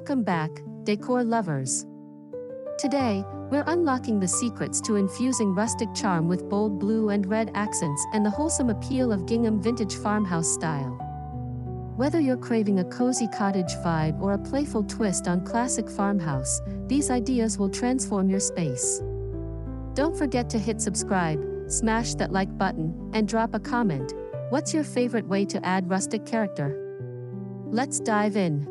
Welcome back, decor lovers. Today, we're unlocking the secrets to infusing rustic charm with bold blue and red accents and the wholesome appeal of Gingham vintage farmhouse style. Whether you're craving a cozy cottage vibe or a playful twist on classic farmhouse, these ideas will transform your space. Don't forget to hit subscribe, smash that like button, and drop a comment. What's your favorite way to add rustic character? Let's dive in.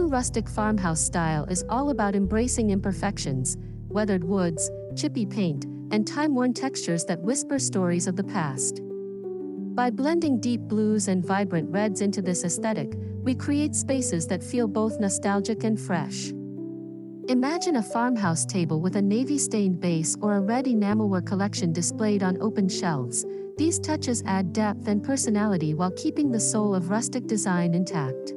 Rustic farmhouse style is all about embracing imperfections, weathered woods, chippy paint, and time-worn textures that whisper stories of the past. By blending deep blues and vibrant reds into this aesthetic, we create spaces that feel both nostalgic and fresh. Imagine a farmhouse table with a navy-stained base or a red enamelware collection displayed on open shelves. These touches add depth and personality while keeping the soul of rustic design intact.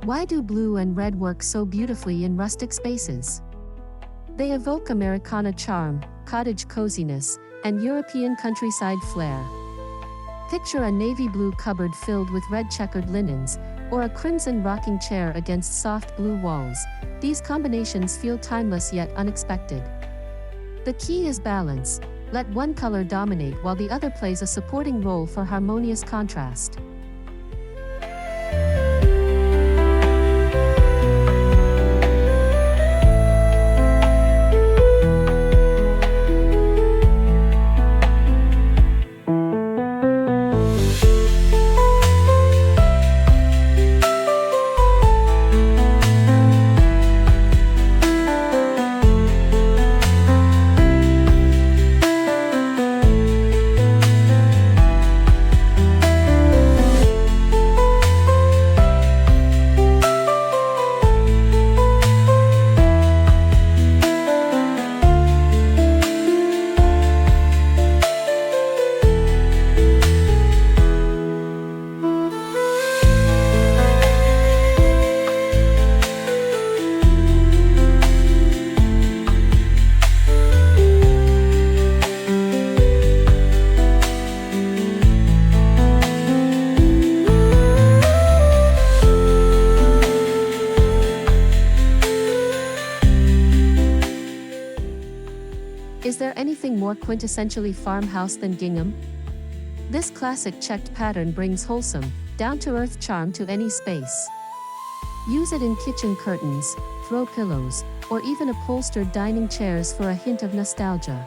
Why do blue and red work so beautifully in rustic spaces? They evoke Americana charm, cottage coziness, and European countryside flair. Picture a navy blue cupboard filled with red checkered linens, or a crimson rocking chair against soft blue walls. These combinations feel timeless yet unexpected. The key is balance. Let one color dominate while the other plays a supporting role for harmonious contrast. Is there anything more quintessentially farmhouse than gingham? This classic checked pattern brings wholesome, down-to-earth charm to any space. Use it in kitchen curtains, throw pillows, or even upholstered dining chairs for a hint of nostalgia.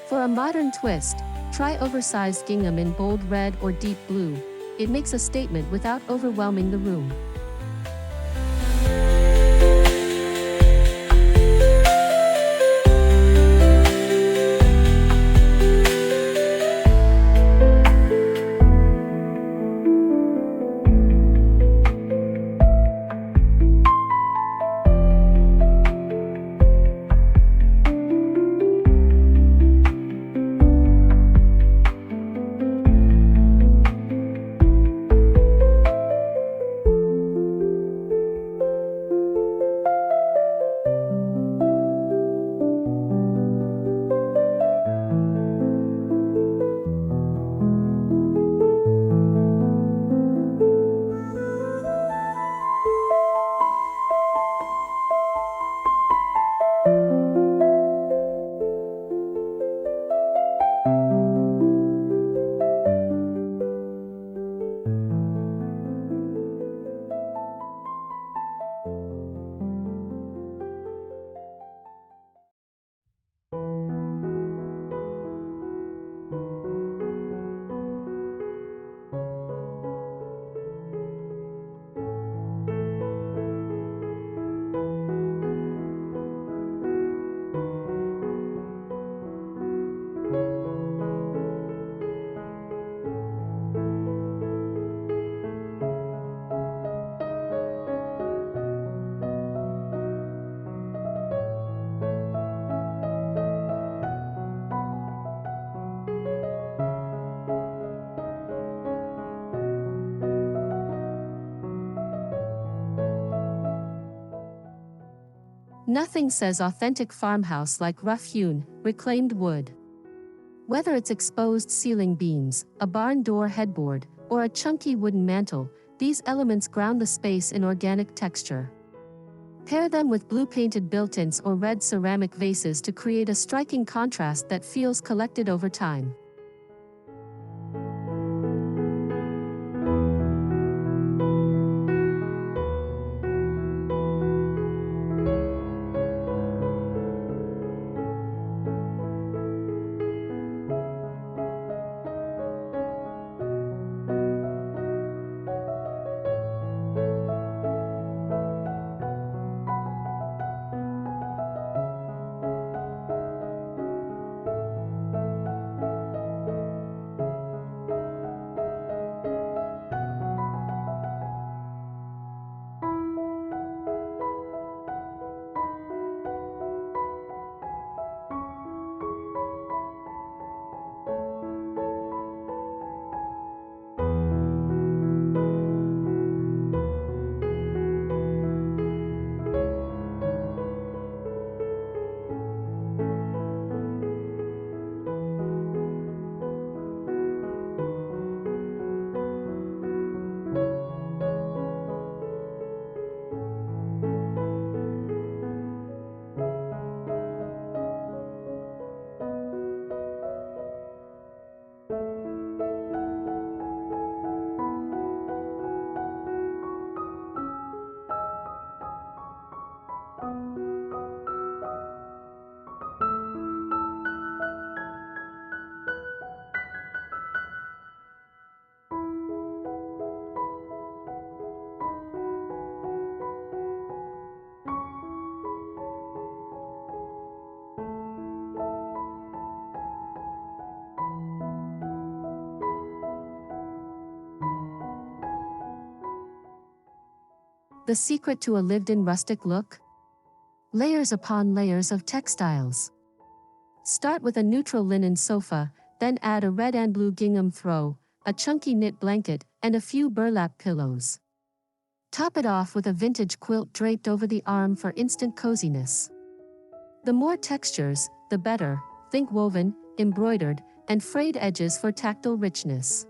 For a modern twist, try oversized gingham in bold red or deep blue. It makes a statement without overwhelming the room. Nothing says authentic farmhouse like rough-hewn, reclaimed wood. Whether it's exposed ceiling beams, a barn door headboard, or a chunky wooden mantel, these elements ground the space in organic texture. Pair them with blue-painted built-ins or red ceramic vases to create a striking contrast that feels collected over time. The secret to a lived-in rustic look? Layers upon layers of textiles. Start with a neutral linen sofa, then add a red and blue gingham throw, a chunky knit blanket, and a few burlap pillows. Top it off with a vintage quilt draped over the arm for instant coziness. The more textures, the better. Think woven, embroidered, and frayed edges for tactile richness.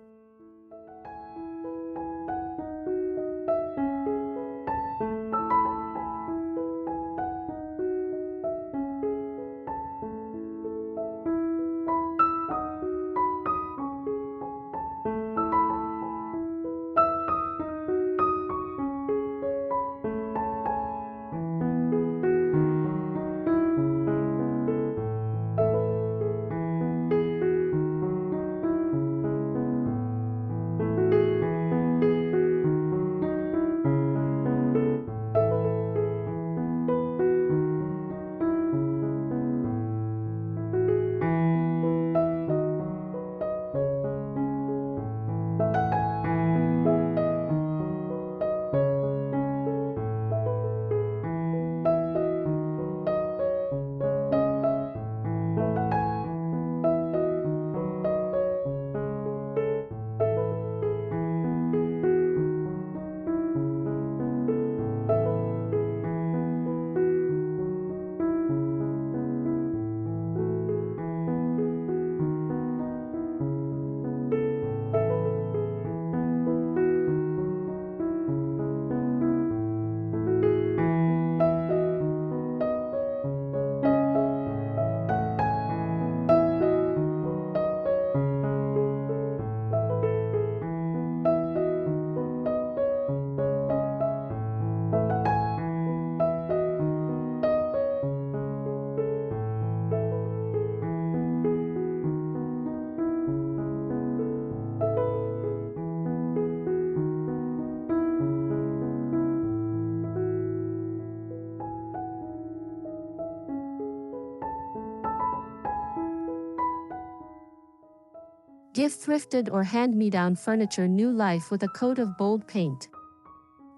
Give thrifted or hand-me-down furniture new life with a coat of bold paint.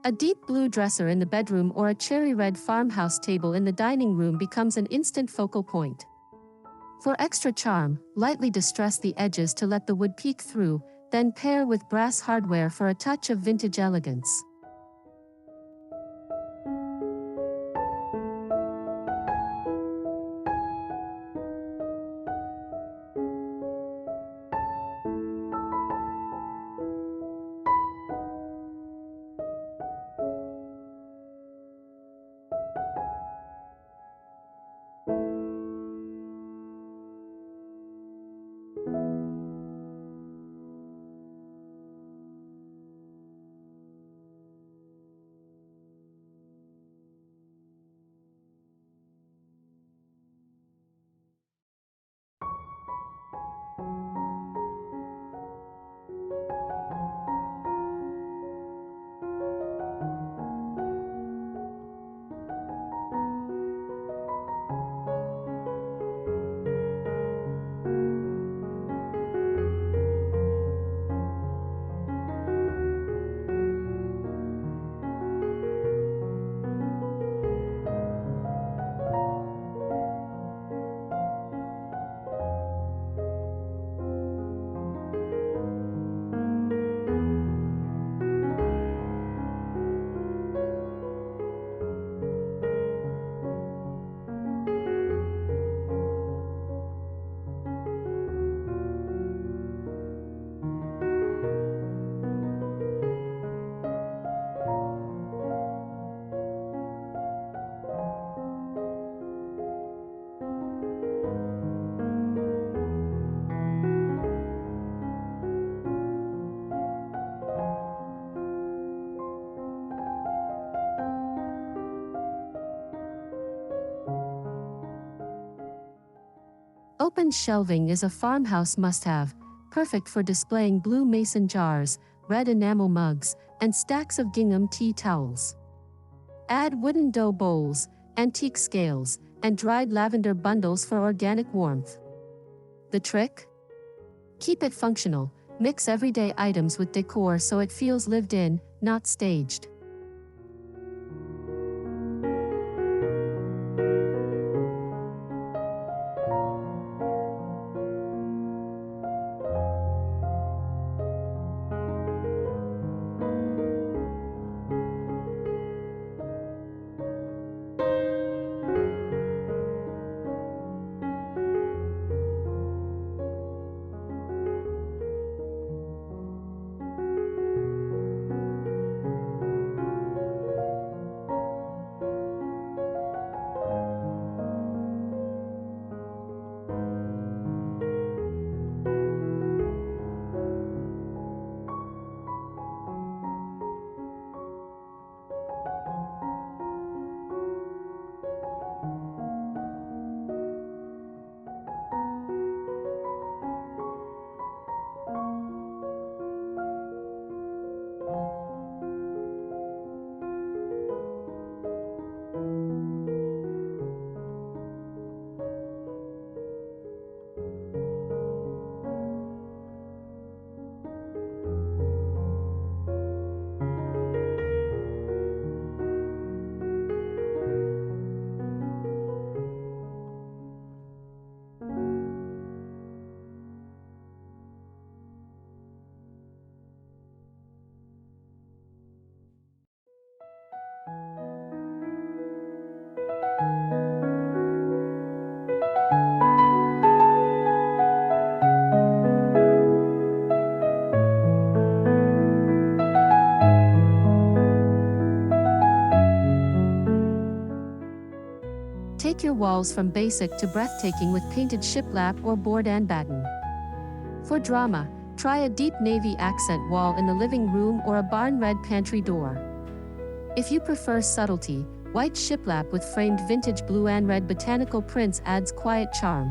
A deep blue dresser in the bedroom or a cherry red farmhouse table in the dining room becomes an instant focal point. For extra charm, lightly distress the edges to let the wood peek through, then pair with brass hardware for a touch of vintage elegance. Open shelving is a farmhouse must-have, perfect for displaying blue mason jars, red enamel mugs, and stacks of gingham tea towels. Add wooden dough bowls, antique scales, and dried lavender bundles for organic warmth. The trick? Keep it functional, mix everyday items with decor so it feels lived in, not staged. walls from basic to breathtaking with painted shiplap or board and batten. For drama, try a deep navy accent wall in the living room or a barn red pantry door. If you prefer subtlety, white shiplap with framed vintage blue and red botanical prints adds quiet charm.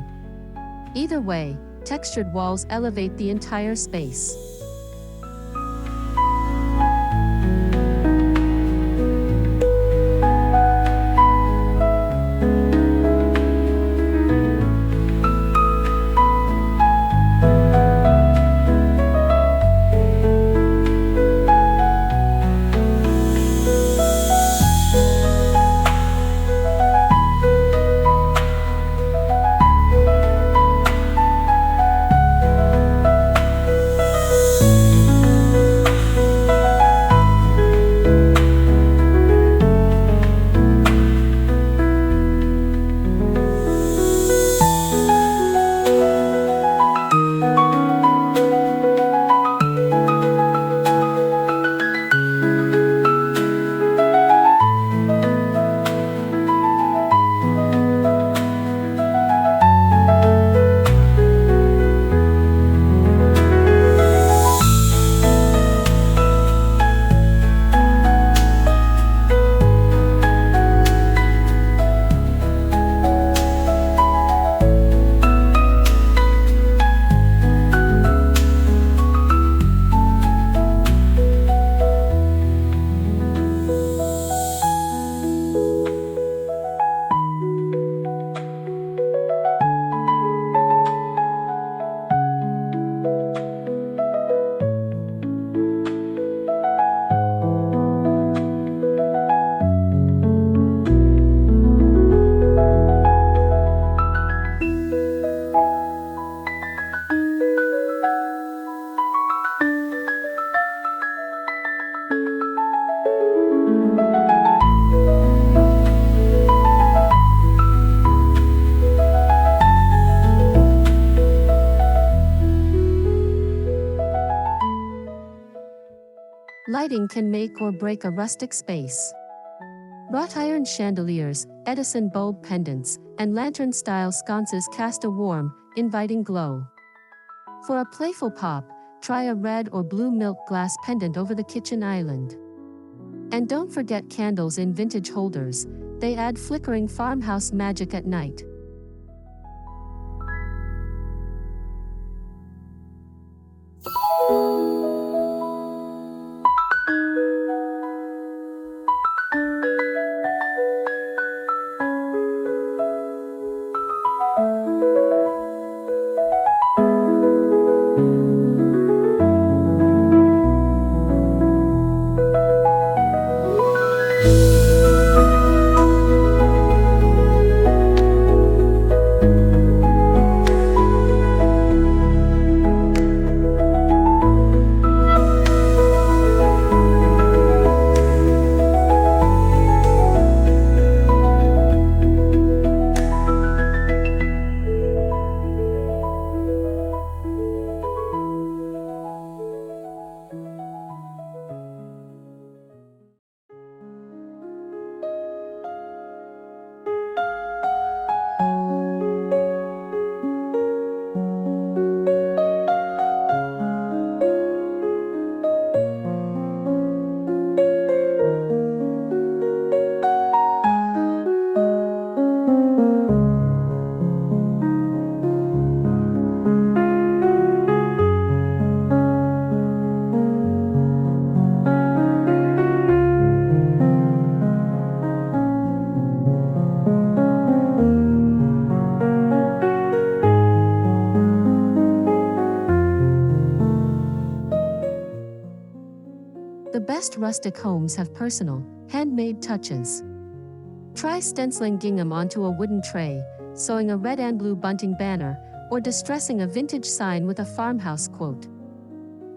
Either way, textured walls elevate the entire space. Lighting can make or break a rustic space. Wrought iron chandeliers, Edison bulb pendants, and lantern-style sconces cast a warm, inviting glow. For a playful pop, try a red or blue milk glass pendant over the kitchen island. And don't forget candles in vintage holders, they add flickering farmhouse magic at night. The best rustic homes have personal, handmade touches. Try stenciling gingham onto a wooden tray, sewing a red and blue bunting banner, or distressing a vintage sign with a farmhouse quote.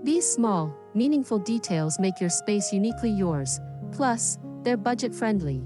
These small, meaningful details make your space uniquely yours, plus, they're budget-friendly.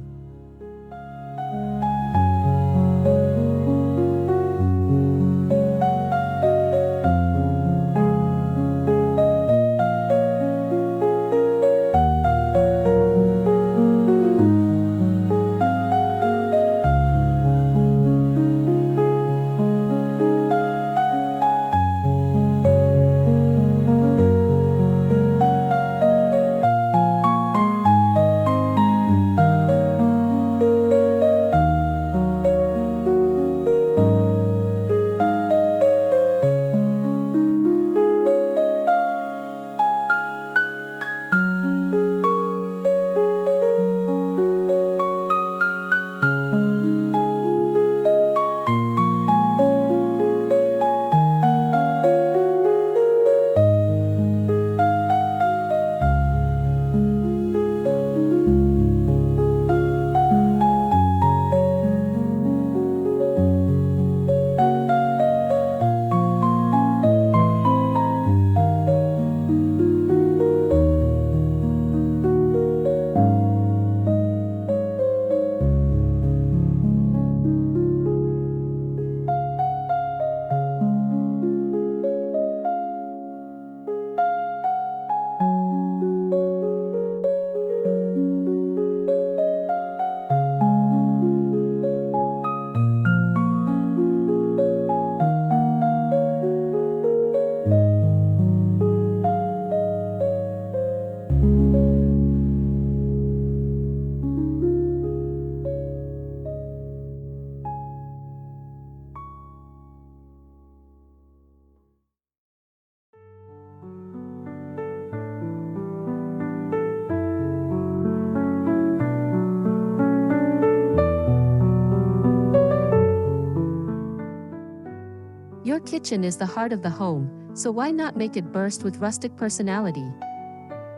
Your kitchen is the heart of the home, so why not make it burst with rustic personality?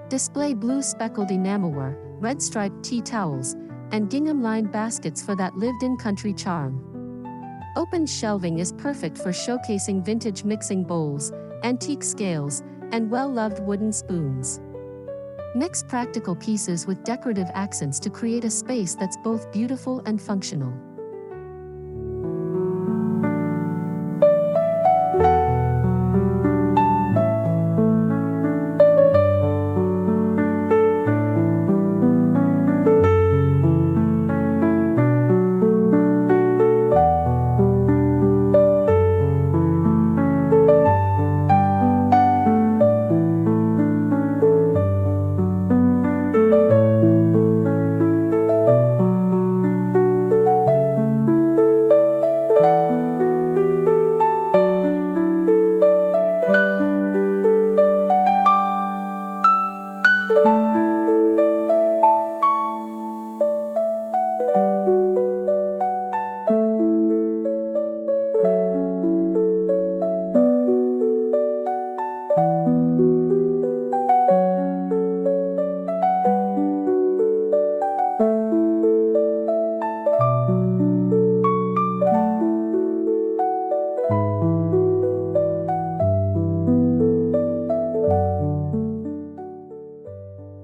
Display blue speckled enamelware, red striped tea towels, and gingham-lined baskets for that lived-in country charm. Open shelving is perfect for showcasing vintage mixing bowls, antique scales, and well-loved wooden spoons. Mix practical pieces with decorative accents to create a space that's both beautiful and functional.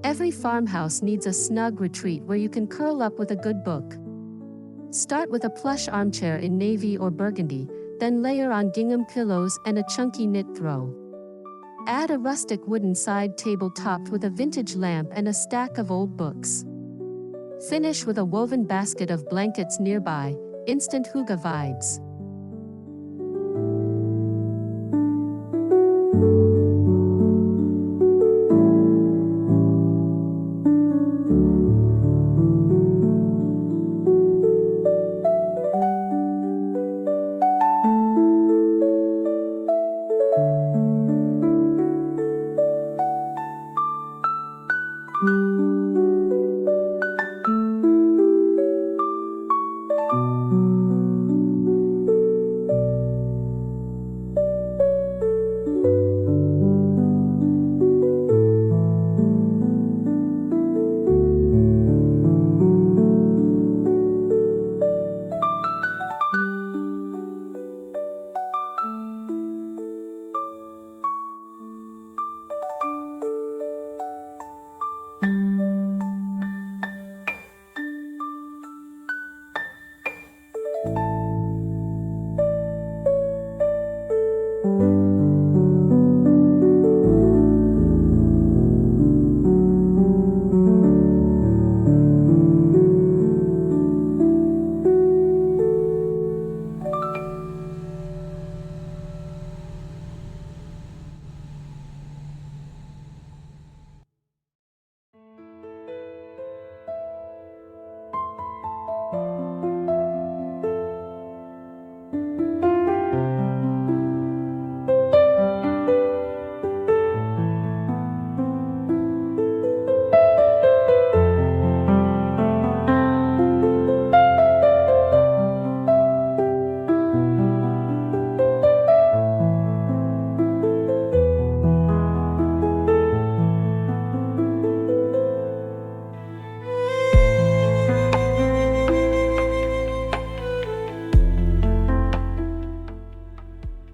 Every farmhouse needs a snug retreat where you can curl up with a good book. Start with a plush armchair in navy or burgundy, then layer on gingham pillows and a chunky knit throw. Add a rustic wooden side table topped with a vintage lamp and a stack of old books. Finish with a woven basket of blankets nearby, instant hygge vibes.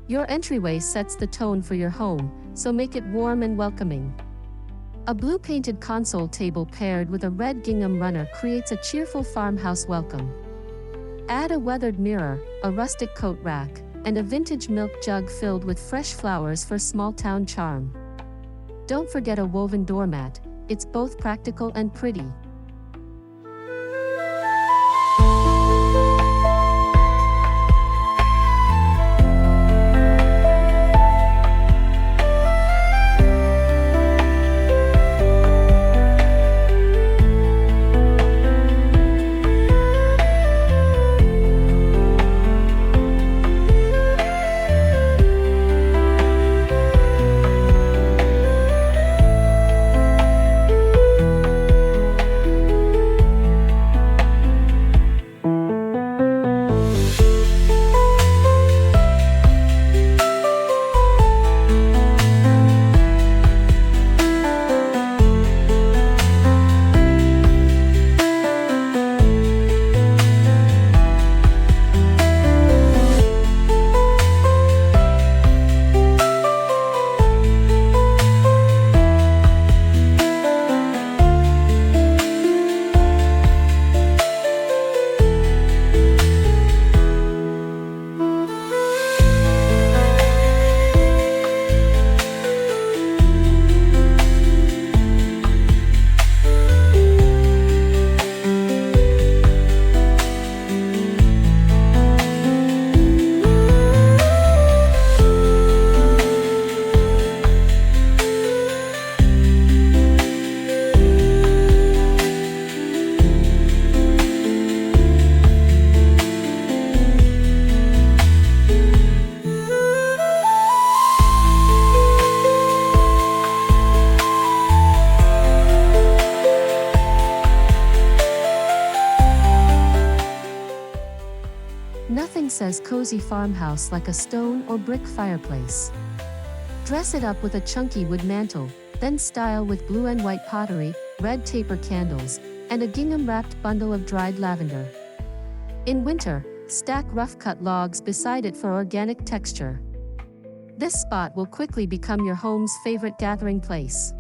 Your entryway sets the tone for your home, so make it warm and welcoming. A blue painted console table paired with a red gingham runner creates a cheerful farmhouse welcome. Add a weathered mirror, a rustic coat rack, and a vintage milk jug filled with fresh flowers for small town charm. Don't forget a woven doormat, it's both practical and pretty. cozy farmhouse like a stone or brick fireplace. Dress it up with a chunky wood mantel, then style with blue and white pottery, red taper candles, and a gingham-wrapped bundle of dried lavender. In winter, stack rough-cut logs beside it for organic texture. This spot will quickly become your home's favorite gathering place.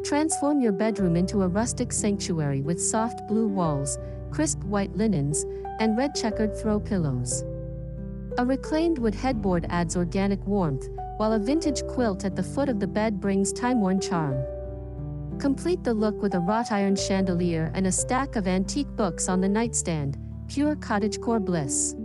Transform your bedroom into a rustic sanctuary with soft blue walls, crisp white linens, and red checkered throw pillows. A reclaimed wood headboard adds organic warmth, while a vintage quilt at the foot of the bed brings time-worn charm. Complete the look with a wrought iron chandelier and a stack of antique books on the nightstand, pure cottagecore bliss.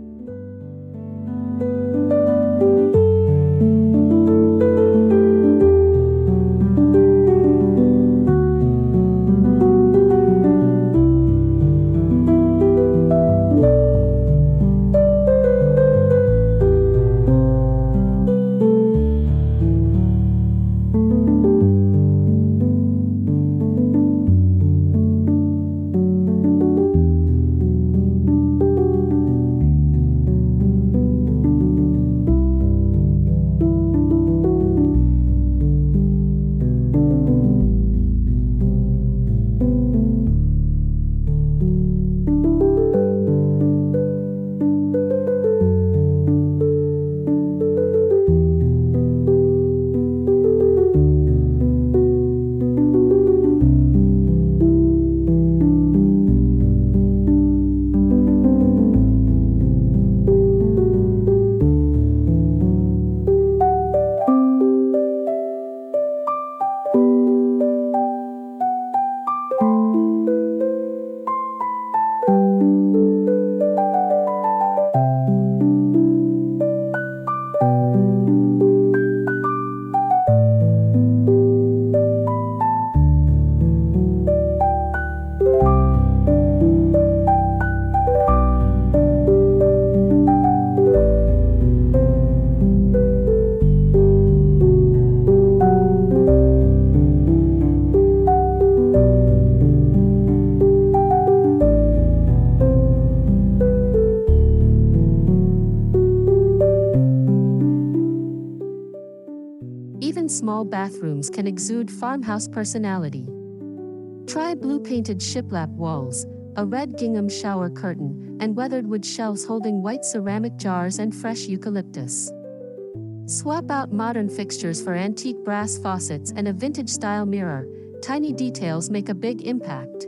Even small bathrooms can exude farmhouse personality. Try blue-painted shiplap walls, a red gingham shower curtain, and weathered wood shelves holding white ceramic jars and fresh eucalyptus. Swap out modern fixtures for antique brass faucets and a vintage-style mirror. Tiny details make a big impact.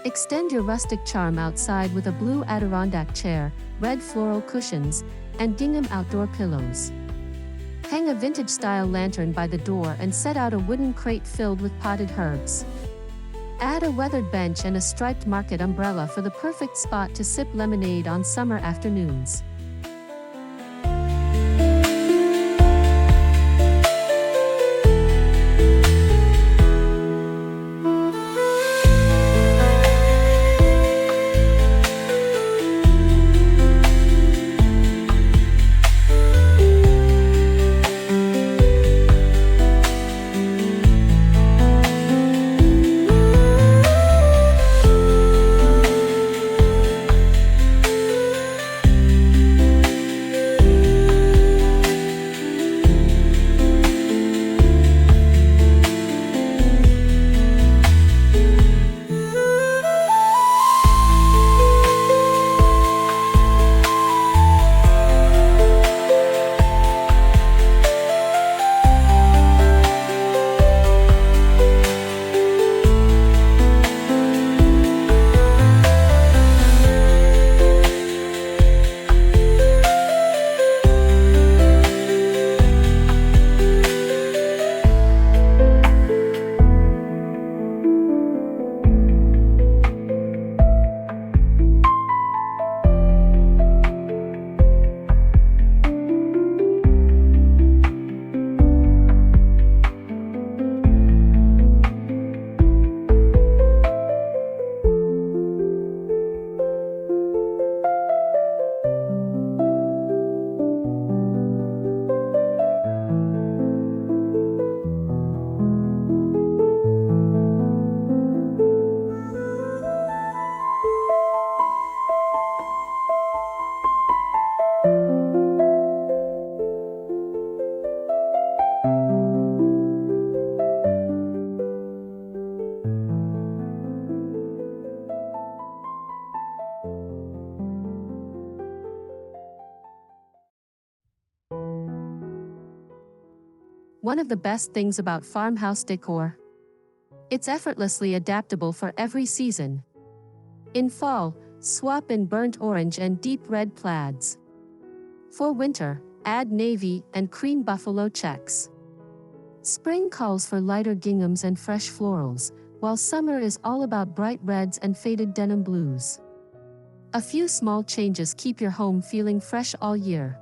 Extend your rustic charm outside with a blue Adirondack chair, red floral cushions, and gingham outdoor pillows. Hang a vintage-style lantern by the door and set out a wooden crate filled with potted herbs. Add a weathered bench and a striped market umbrella for the perfect spot to sip lemonade on summer afternoons. One of the best things about Farmhouse decor. It's effortlessly adaptable for every season. In fall, swap in burnt orange and deep red plaids. For winter, add navy and cream buffalo checks. Spring calls for lighter ginghams and fresh florals, while summer is all about bright reds and faded denim blues. A few small changes keep your home feeling fresh all year.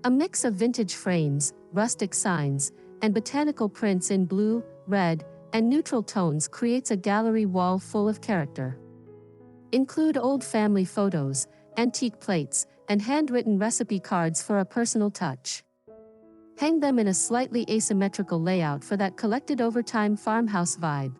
A mix of vintage frames, rustic signs, and botanical prints in blue, red, and neutral tones creates a gallery wall full of character. Include old family photos, antique plates, and handwritten recipe cards for a personal touch. Hang them in a slightly asymmetrical layout for that collected over time farmhouse vibe.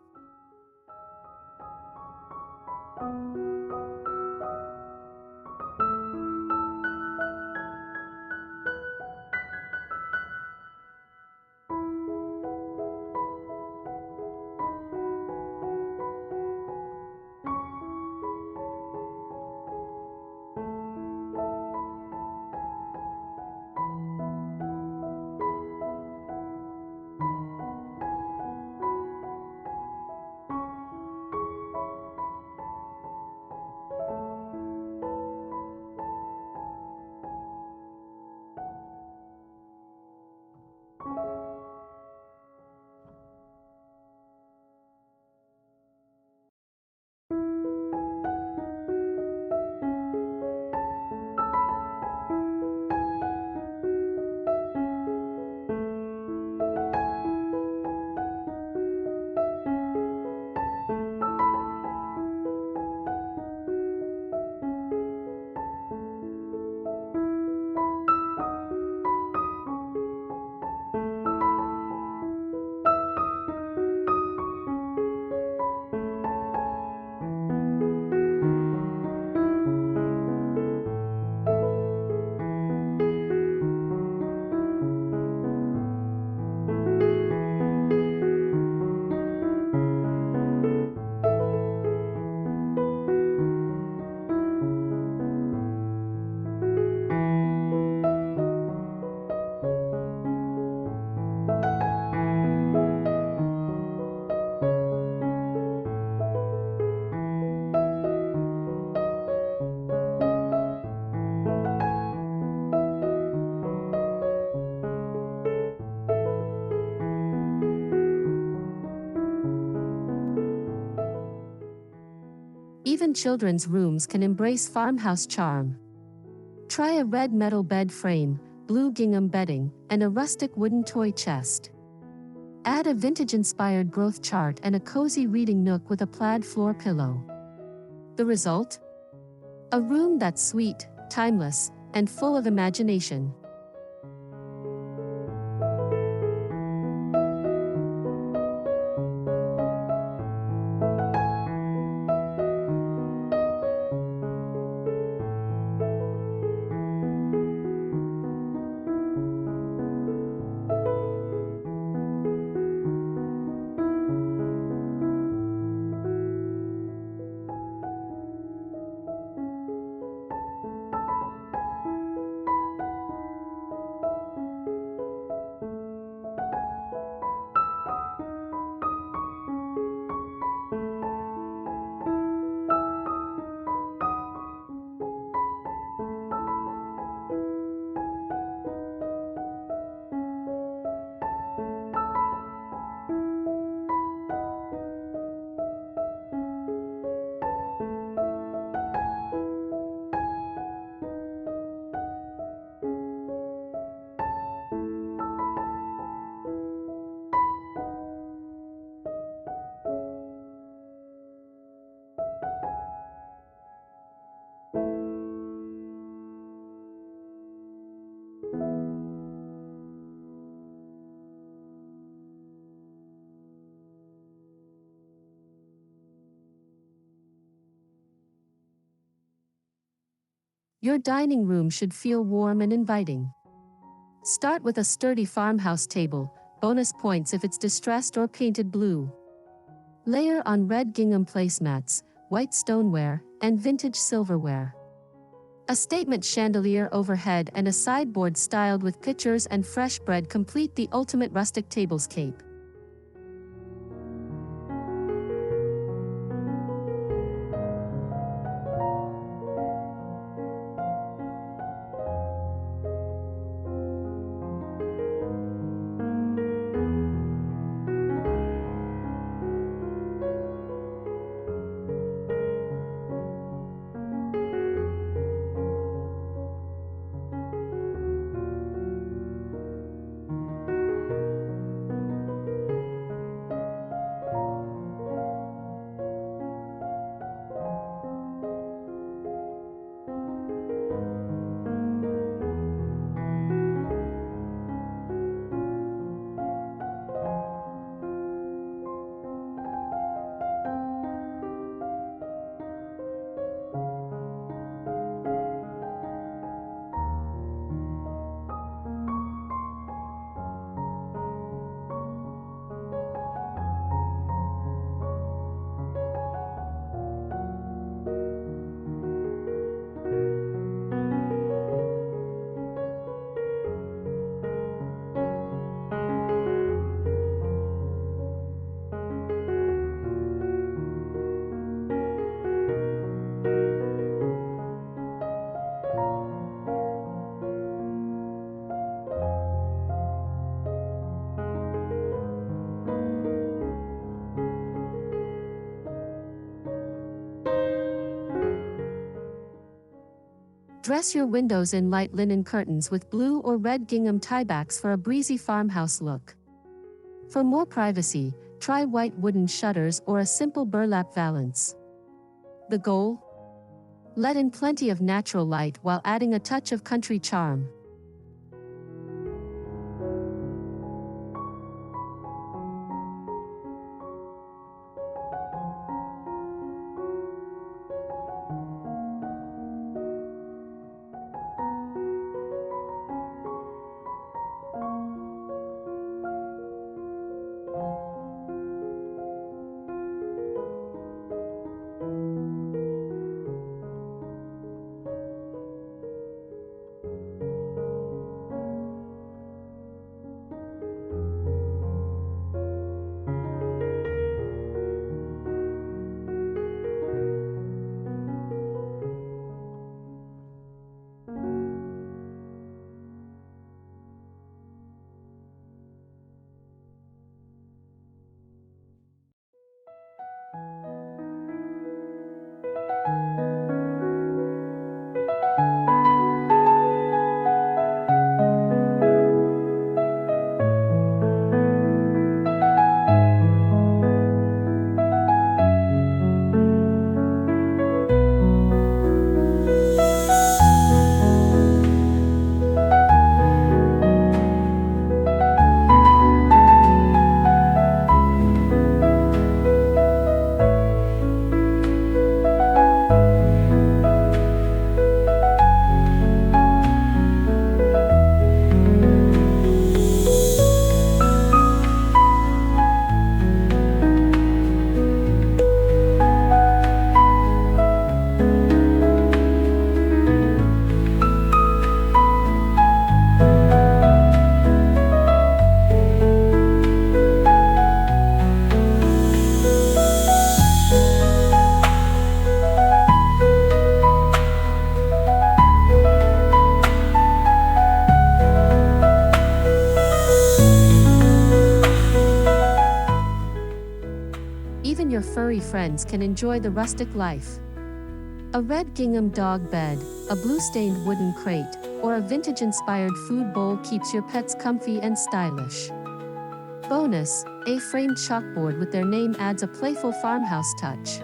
Even children's rooms can embrace farmhouse charm. Try a red metal bed frame, blue gingham bedding, and a rustic wooden toy chest. Add a vintage-inspired growth chart and a cozy reading nook with a plaid floor pillow. The result? A room that's sweet, timeless, and full of imagination. Your dining room should feel warm and inviting. Start with a sturdy farmhouse table, bonus points if it's distressed or painted blue. Layer on red gingham placemats, white stoneware, and vintage silverware. A statement chandelier overhead and a sideboard styled with pictures and fresh bread complete the ultimate rustic tablescape. Dress your windows in light linen curtains with blue or red gingham tiebacks for a breezy farmhouse look. For more privacy, try white wooden shutters or a simple burlap valance. The goal? Let in plenty of natural light while adding a touch of country charm. even your furry friends can enjoy the rustic life. A red gingham dog bed, a blue-stained wooden crate, or a vintage-inspired food bowl keeps your pets comfy and stylish. Bonus, a framed chalkboard with their name adds a playful farmhouse touch.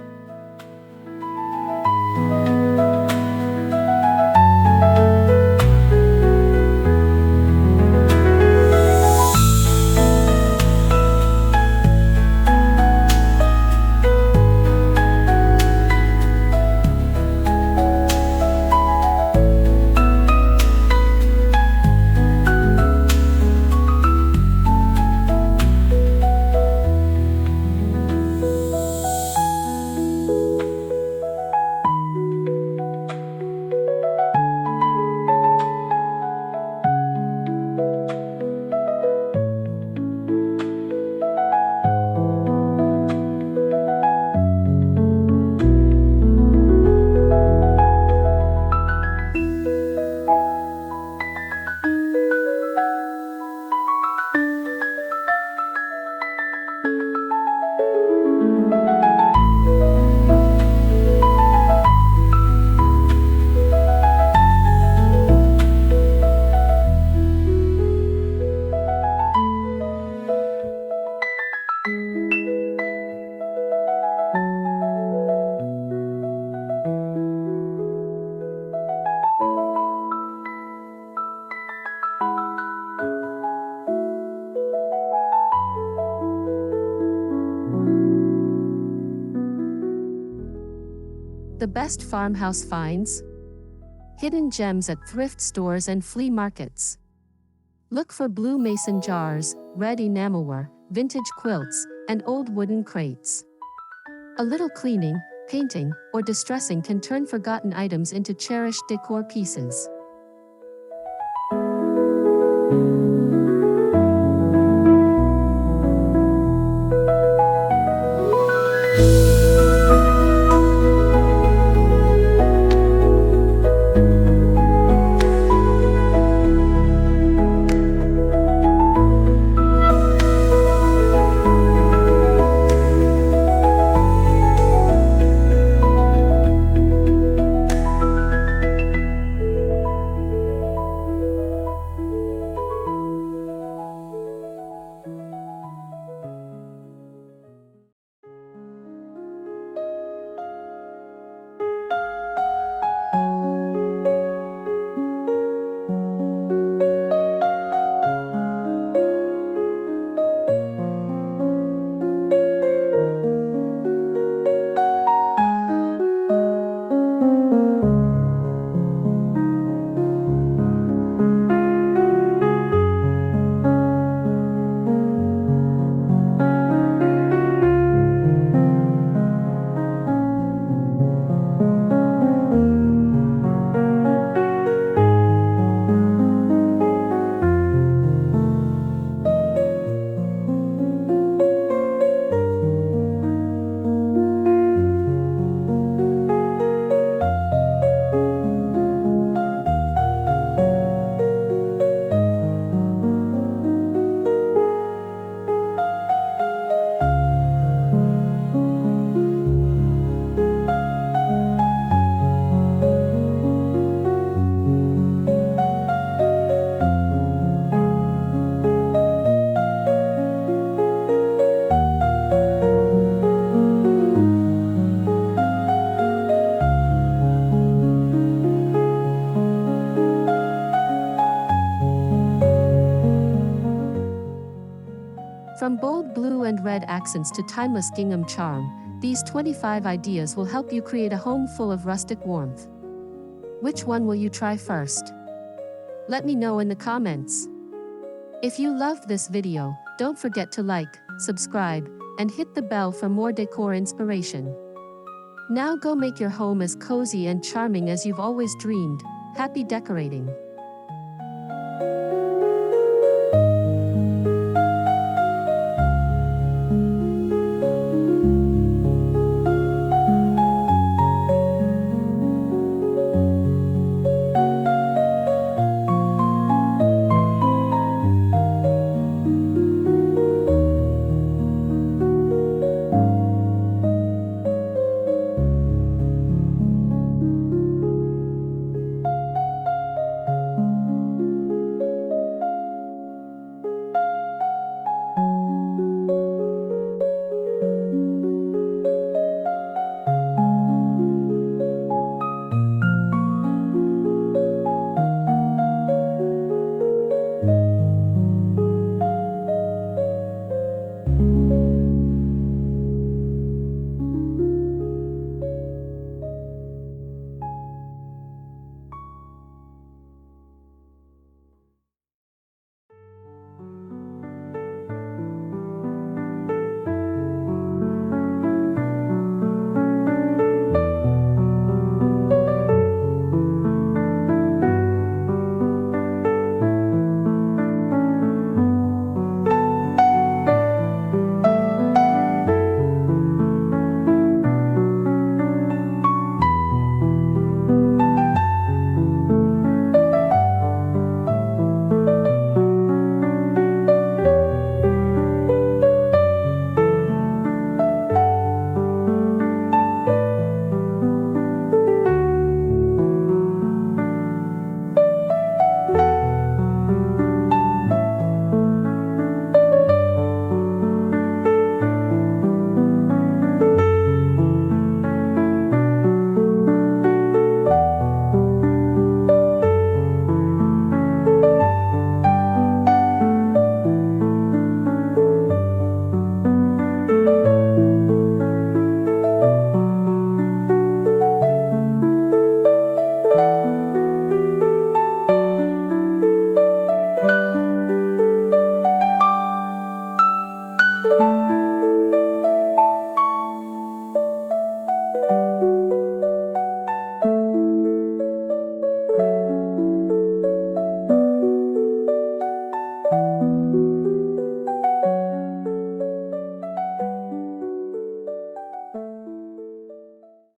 The best farmhouse finds? Hidden gems at thrift stores and flea markets. Look for blue mason jars, red enamelware, vintage quilts, and old wooden crates. A little cleaning, painting, or distressing can turn forgotten items into cherished decor pieces. From bold blue and red accents to timeless gingham charm, these 25 ideas will help you create a home full of rustic warmth. Which one will you try first? Let me know in the comments. If you loved this video, don't forget to like, subscribe, and hit the bell for more decor inspiration. Now go make your home as cozy and charming as you've always dreamed. Happy decorating!